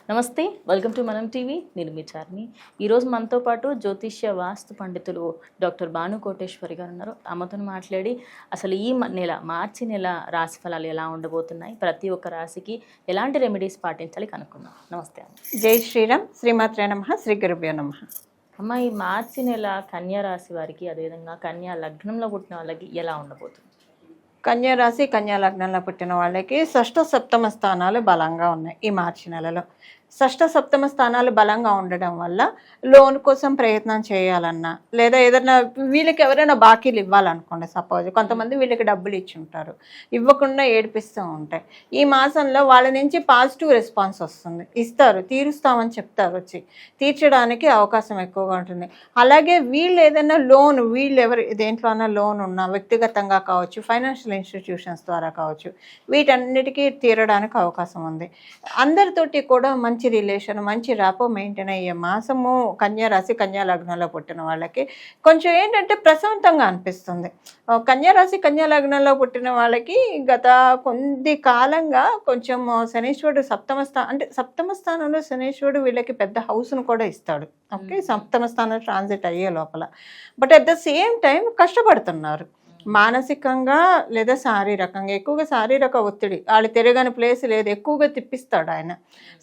నమస్తే, welcome to మనం TV. నేను మీ చార్మి. ఈరోజు మనతో పాటు జ్యోతిష్య వాస్తు పండితులు డాక్టర్ భాను కోటేశ్వరి గారు ఉన్నారు. ఆమెతో మాట్లాడి అసలు ఈ నెల మార్చి నెల రాశి ఫలాలు ఎలా ఉండబోతున్నాయి, ప్రతి ఒక్క రాశికి ఎలాంటి రెమెడీస్ పాటించాలి కనుక్కుందాం. నమస్తే అమ్మ. జై శ్రీరామ్. శ్రీమాత్రే నమః. శ్రీ గురుభ్యో నమః. అమ్మ, ఈ మార్చి నెల కన్యా రాశి వారికి, అదేవిధంగా కన్యా లగ్నంలో పుట్టిన వాళ్ళకి ఎలా ఉండబోతుంది? కన్యా రాశి కన్యా లగ్నంలో పుట్టిన వాళ్ళకి షష్ఠ సప్తమ స్థానాలు బలంగా ఉన్నాయి. ఈ మార్చి నెలలో షష్ఠ సప్తమ స్థానాలు బలంగా ఉండడం వల్ల లోన్ కోసం ప్రయత్నం చేయాలన్నా, లేదా ఏదైనా వీళ్ళకి ఎవరైనా బాకీలు ఇవ్వాలనుకోండి, సపోజ్ కొంతమంది వీళ్ళకి డబ్బులు ఇచ్చి ఉంటారు, ఇవ్వకుండా ఏడిపిస్తూ ఉంటాయి. ఈ మాసంలో వాళ్ళ నుంచి పాజిటివ్ రెస్పాన్స్ వస్తుంది, ఇస్తారు, తీరుస్తామని చెప్తారు, వచ్చి తీర్చడానికి అవకాశం ఎక్కువగా ఉంటుంది. అలాగే వీళ్ళు ఏదైనా లోన్, వీళ్ళు ఎవరు దేంట్లోనైనా లోన్ ఉన్నా, వ్యక్తిగతంగా కావచ్చు, ఫైనాన్షియల్ ఇన్స్టిట్యూషన్స్ ద్వారా కావచ్చు, వీటన్నిటికీ తీరడానికి అవకాశం ఉంది. అందరితోటి కూడా మంచి రిలేషన్, మంచి ర్యాపో మెయింటైన్ అయ్యే మాసము కన్యా రాశి కన్యా లగ్నంలో పుట్టిన వాళ్ళకి కొంచెం ఏంటంటే ప్రశాంతంగా అనిపిస్తుంది. కన్యా రాశి కన్యా లగ్నంలో పుట్టిన వాళ్ళకి గత కొద్ది కాలంగా కొంచెం శనీశ్వరుడు సప్తమ స్థానంలో శనీశ్వరుడు వీళ్ళకి పెద్ద హౌస్ను కూడా ఇస్తాడు. ఓకే, సప్తమ స్థానం ట్రాన్సిట్ అయ్యే లోపల. But at the same time కష్టపడుతున్నారు మానసికంగా లేదా శారీరకంగా. ఎక్కువగా శారీరక ఒత్తిడి, వాళ్ళు తిరగని ప్లేస్ లేదు, ఎక్కువగా తిప్పిస్తాడు ఆయన.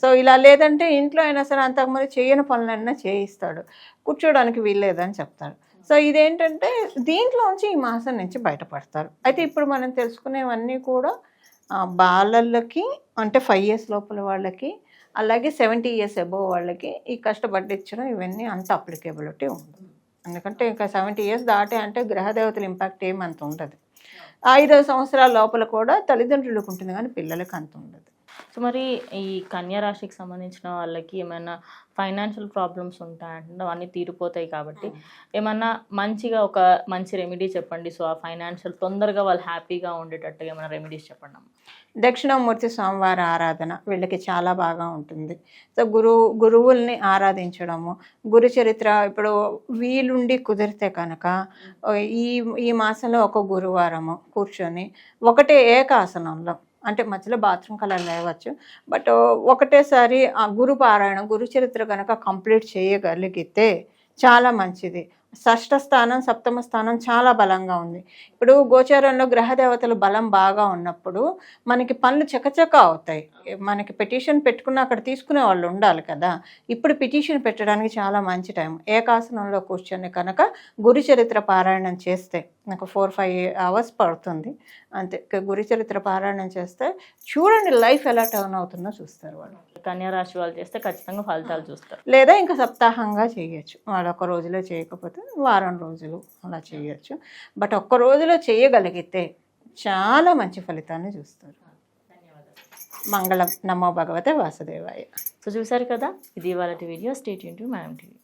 సో ఇలా లేదంటే ఇంట్లో అయినా సరే అంతకుముందు చేయని పనులన్నా చేయిస్తాడు, కూర్చోడానికి వీల్లేదని చెప్తాడు. సో ఇదేంటంటే దీంట్లోంచి ఈ మాసం నుంచి బయటపడతారు. అయితే ఇప్పుడు మనం తెలుసుకునేవన్నీ కూడా బాలలకి, అంటే 5 years లోపల వాళ్ళకి, అలాగే 70 years అబోవ్ వాళ్ళకి ఈ కష్టపడ్డించడం ఇవన్నీ అంత అప్లికేబిలిటీ ఉంది. ఎందుకంటే ఇంకా 70 years దాటే అంటే గ్రహదేవతల ఇంపాక్ట్ ఏమంత ఉండదు. 5 సంవత్సరాల లోపల కూడా తల్లిదండ్రులకు ఉంటుంది, కానీ పిల్లలకి అంత ఉండదు. సో మరి ఈ కన్యా రాశికి సంబంధించిన వాళ్ళకి ఏమైనా ఫైనాన్షియల్ ప్రాబ్లమ్స్ ఉంటాయంటే అవన్నీ తీరిపోతాయి కాబట్టి ఏమన్నా మంచిగా ఒక మంచి రెమెడీ చెప్పండి. సో ఆ ఫైనాన్షియల్ తొందరగా వాళ్ళు హ్యాపీగా ఉండేటట్టుగా ఏమైనా రెమెడీస్ చెప్పండి. దక్షిణామూర్తి స్వామివారి ఆరాధన వీళ్ళకి చాలా బాగా ఉంటుంది. సో గురువుల్ని ఆరాధించడము, గురు చరిత్ర ఇప్పుడు వీలుండి కుదిరితే కనుక ఈ మాసంలో ఒక గురువారము కూర్చొని ఒకటే ఏకాసనంలో, అంటే మధ్యలో బాత్రూమ్ కలర్ లేవచ్చు, బట్ ఒకటేసారి ఆ గురు పారాయణం, గురు చరిత్ర కనుక కంప్లీట్ చేయగలిగితే చాలా మంచిది. షష్ఠ స్థానం సప్తమ స్థానం చాలా బలంగా ఉంది. ఇప్పుడు గోచారంలో గ్రహదేవతలు బలం బాగా ఉన్నప్పుడు మనకి పనులు చకచక అవుతాయి. మనకి పిటిషన్ పెట్టుకున్న అక్కడ తీసుకునే వాళ్ళు ఉండాలి కదా. ఇప్పుడు పిటిషన్ పెట్టడానికి చాలా మంచి టైం. ఏకాసనంలో కూర్చొని కనుక గురు చరిత్ర పారాయణం చేస్తే, నాకు 4-5 hours పడుతుంది అంతే. గురు చరిత్ర పారాయణం చేస్తే చూడండి లైఫ్ ఎలా టర్న్ అవుతుందో చూస్తారు వాళ్ళు. కన్యా రాశి వాళ్ళు చేస్తే ఖచ్చితంగా ఫలితాలు చూస్తారు. లేదా ఇంకా సప్తాహంగా చేయొచ్చు, వాళ్ళు ఒక రోజులో చేయకపోతే వారం రోజులు అలా చేయొచ్చు. బట్ ఒక్క రోజులో చేయగలిగితే చాలా మంచి ఫలితాన్ని చూస్తారు. మంగళం. నమో భగవతే వాసుదేవాయ. సో చూసారు కదా, ఇది ఇవాళ వీడియో. స్టే ట్యూన్ టు మనం టీవీ.